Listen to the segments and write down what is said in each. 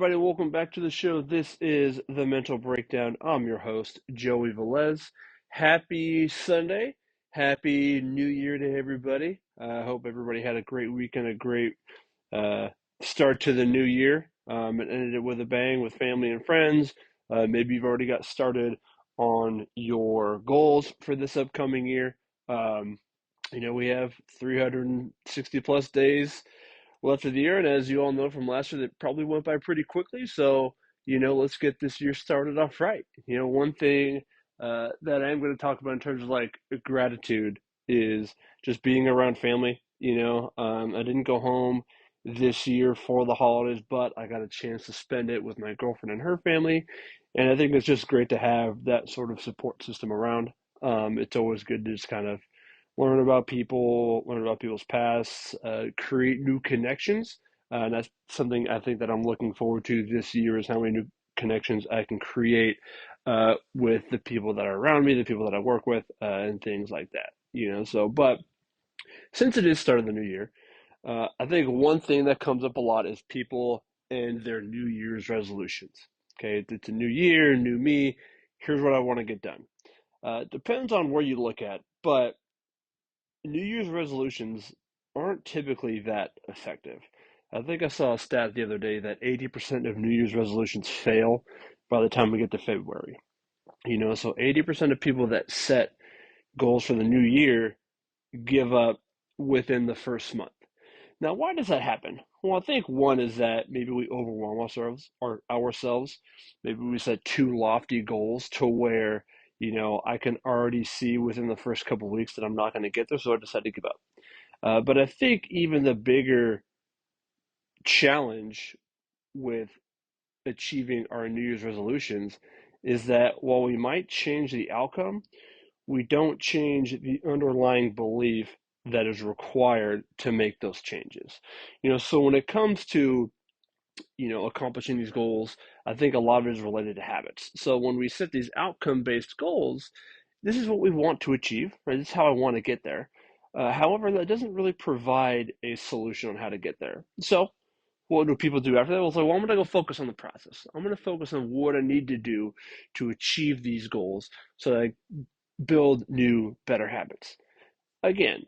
everybody. Welcome back to the show. This is The Mental Breakdown. I'm your host, Joey Velez. Happy Sunday. Happy New Year to everybody. I hope everybody had a great weekend, a great uh, start to the new year. And ended it with a bang with family and friends. Maybe you've already got started on your goals for this upcoming year. Um, we have 360 plus days left of the year. And as you all know from last year, that probably went by pretty quickly. So, let's get this year started off right. One thing that I am going to talk about in terms of like gratitude is just being around family. I didn't go home this year for the holidays, but I got a chance to spend it with my girlfriend and her family. And I think it's just great to have that sort of support system around. It's always good to just kind of learn about people's pasts, create new connections. And that's something I think that I'm looking forward to this year is how many new connections I can create with the people that are around me, the people that I work with, and things like that. But since it is start of the new year, I think one thing that comes up a lot is people and their New Year's resolutions. Okay, it's a new year, new me. Here's what I want to get done. It depends on where you look at, but New Year's resolutions aren't typically that effective. I think I saw a stat the other day that 80% of New Year's resolutions fail by the time we get to February. So 80% of people that set goals for the new year give up within the first month. Now, why does that happen? Well, I think one is that maybe we overwhelm ourselves. Maybe we set too lofty goals to where, I can already see within the first couple of weeks that I'm not going to get there, so I decide to give up. But I think even the bigger challenge with achieving our New Year's resolutions is that while we might change the outcome, we don't change the underlying belief that is required to make those changes. So when it comes to, accomplishing these goals, I think a lot of it is related to habits. So when we set these outcome-based goals, this is what we want to achieve, right? This is how I want to get there. However, that doesn't really provide a solution on how to get there. So what do people do after that? Well, I'm going to go focus on the process. I'm going to focus on what I need to do to achieve these goals so that I build new, better habits. Again,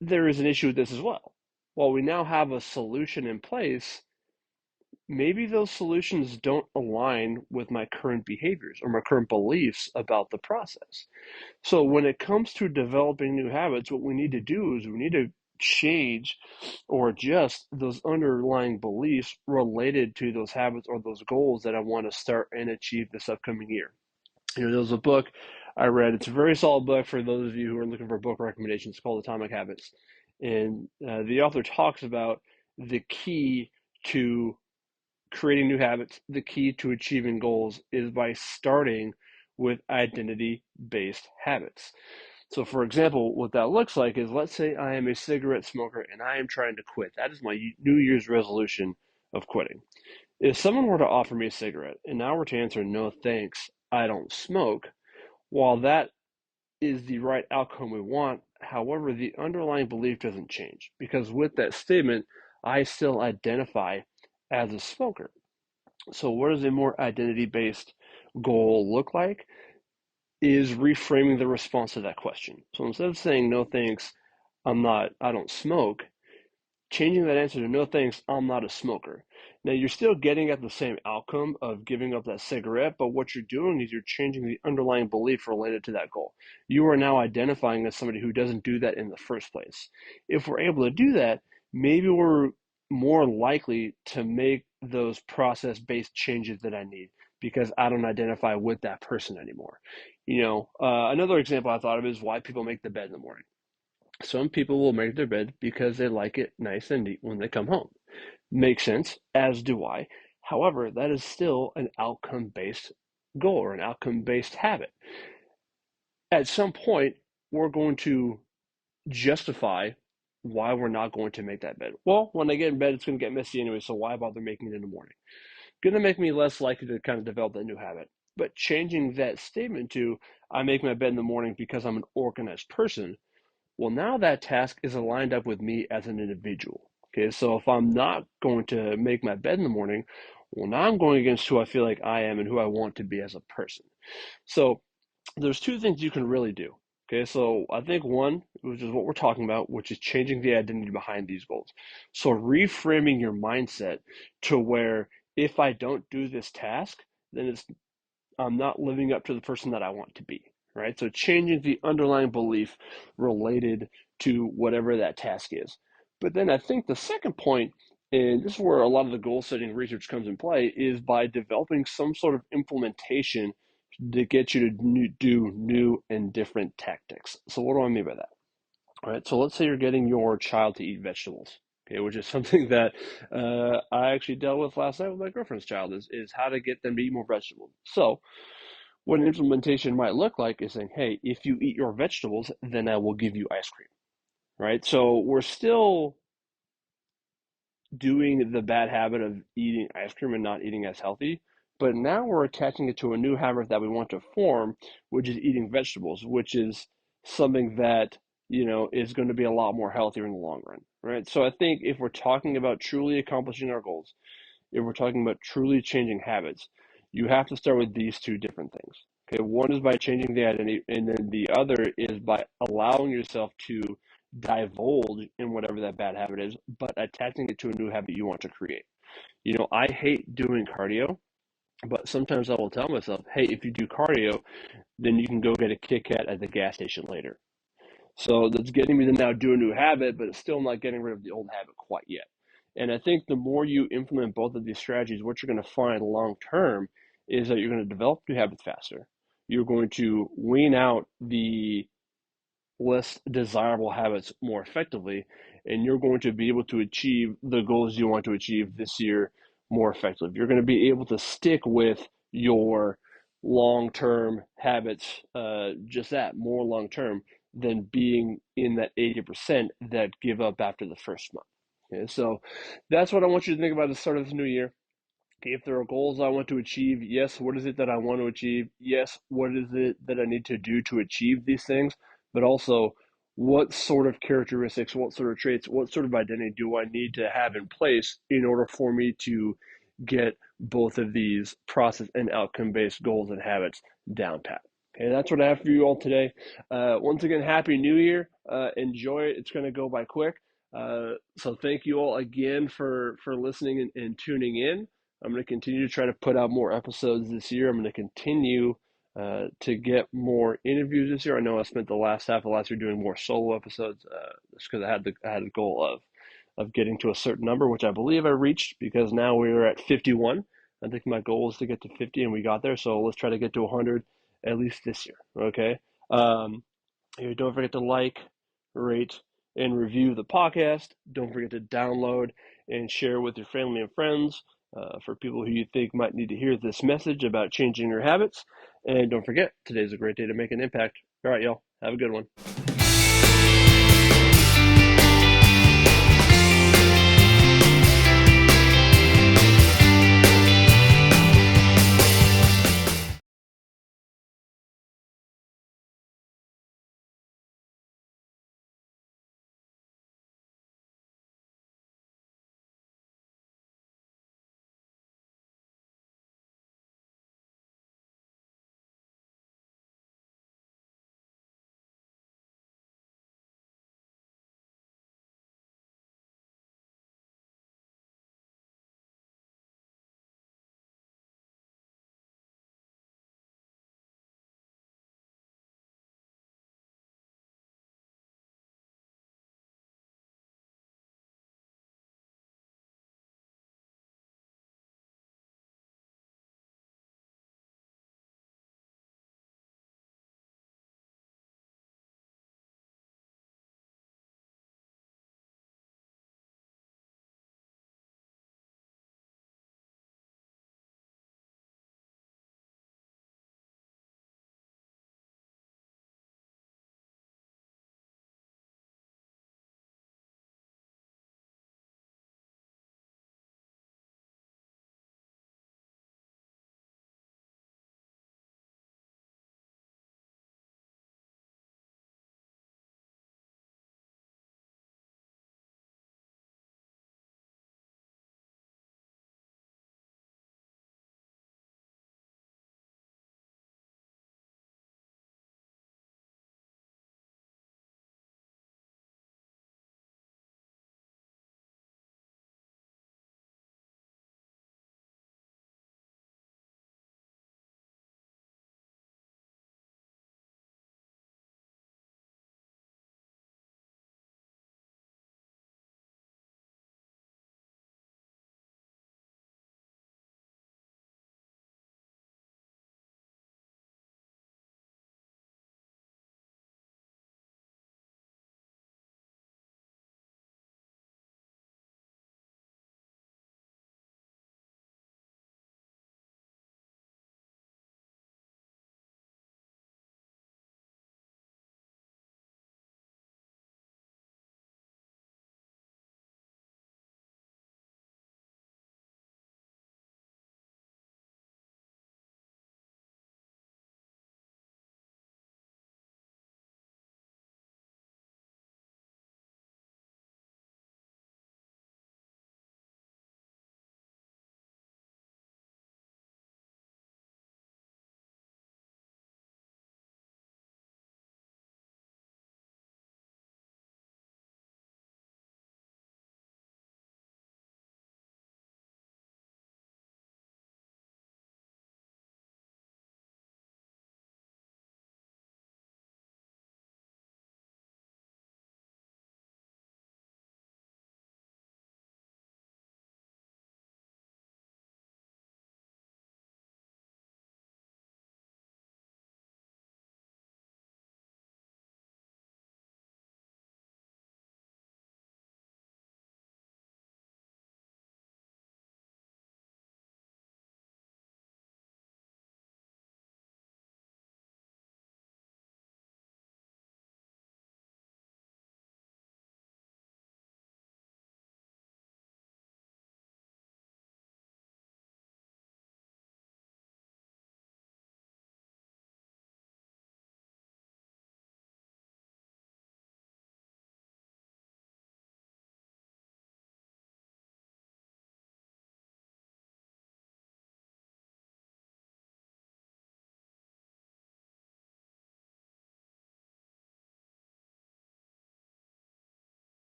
there is an issue with this as well. While we now have a solution in place, maybe those solutions don't align with my current behaviors or my current beliefs about the process. So when it comes to developing new habits, what we need to do is we need to change or adjust those underlying beliefs related to those habits or those goals that I want to start and achieve this upcoming year. There was a book I read. It's a very solid book for those of you who are looking for book recommendations. It's called Atomic Habits. And the author talks about the key to creating new habits, the key to achieving goals is by starting with identity-based habits. So, for example, what that looks like is let's say I am a cigarette smoker and I am trying to quit. That is my New Year's resolution of quitting. If someone were to offer me a cigarette and I were to answer, no thanks, I don't smoke, while that is the right outcome we want, however, the underlying belief doesn't change because with that statement, I still identify as a smoker. So, what does a more identity-based goal look like? Is reframing the response to that question. So instead of saying no thanks, I don't smoke, changing that answer to no thanks, I'm not a smoker. Now you're still getting at the same outcome of giving up that cigarette, but what you're doing is you're changing the underlying belief related to that goal. You are now identifying as somebody who doesn't do that in the first place. If we're able to do that, maybe we're more likely to make those process-based changes that I need because I don't identify with that person anymore. Another example I thought of is why people make the bed in the morning. Some people will make their bed because they like it nice and neat when they come home. Makes sense, as do I. However, that is still an outcome-based goal or an outcome-based habit. At some point, we're going to justify why we're not going to make that bed. Well, when I get in bed, it's going to get messy anyway, so why bother making it in the morning? Going to make me less likely to kind of develop that new habit. But changing that statement to, I make my bed in the morning because I'm an organized person, well, now that task is aligned up with me as an individual. Okay, so if I'm not going to make my bed in the morning, Well, now I'm going against who I feel like I am and who I want to be as a person. So there's two things you can really do. Okay, so I think one, which is what we're talking about, which is changing the identity behind these goals. So reframing your mindset to where if I don't do this task, then I'm not living up to the person that I want to be, right? So changing the underlying belief related to whatever that task is. But then I think the second point, and this is where a lot of the goal setting research comes in play, is by developing some sort of implementation to get you to do new and different tactics. So what do I mean by that? All right, so let's say you're getting your child to eat vegetables, okay, which is something that I actually dealt with last night with my girlfriend's child, is how to get them to eat more vegetables. So what an implementation might look like is saying, hey, if you eat your vegetables, then I will give you ice cream, right? So we're still doing the bad habit of eating ice cream and not eating as healthy. But now we're attaching it to a new habit that we want to form, which is eating vegetables, which is something that, is going to be a lot more healthier in the long run, right? So I think if we're talking about truly accomplishing our goals, if we're talking about truly changing habits, you have to start with these two different things. Okay, one is by changing the identity, and then the other is by allowing yourself to divulge in whatever that bad habit is, but attaching it to a new habit you want to create. I hate doing cardio, but sometimes I will tell myself, hey, if you do cardio, then you can go get a Kit Kat at the gas station later. So that's getting me to now do a new habit, but it's still not getting rid of the old habit quite yet. And I think the more you implement both of these strategies, what you're going to find long term is that you're going to develop new habits faster. You're going to wean out the less desirable habits more effectively, and you're going to be able to achieve the goals you want to achieve this year more effectively. You're going to be able to stick with your long term habits, just that more long term than being in that 80% that give up after the first month. Okay, so that's what I want you to think about at the start of this new year. If there are goals I want to achieve, yes, what is it that I want to achieve? Yes, what is it that I need to do to achieve these things? But also, what sort of characteristics, what sort of traits, what sort of identity do I need to have in place in order for me to get both of these process and outcome based goals and habits down pat? Okay, that's what I have for you all today. Once again, Happy New Year. Enjoy it. It's going to go by quick. So thank you all again for listening and tuning in. I'm going to continue to try to put out more episodes this year. I'm going to continue to get more interviews this year. I know I spent the last half of last year doing more solo episodes just because I had the goal of getting to a certain number, which I believe I reached because now we're at 51. I think my goal is to get to 50, and we got there. So let's try to get to 100 at least this year. Okay. Um, don't forget to like, rate, and review the podcast. Don't forget to download and share with your family and friends for people who you think might need to hear this message about changing your habits. And don't forget, today's a great day to make an impact. All right, y'all. Have a good one.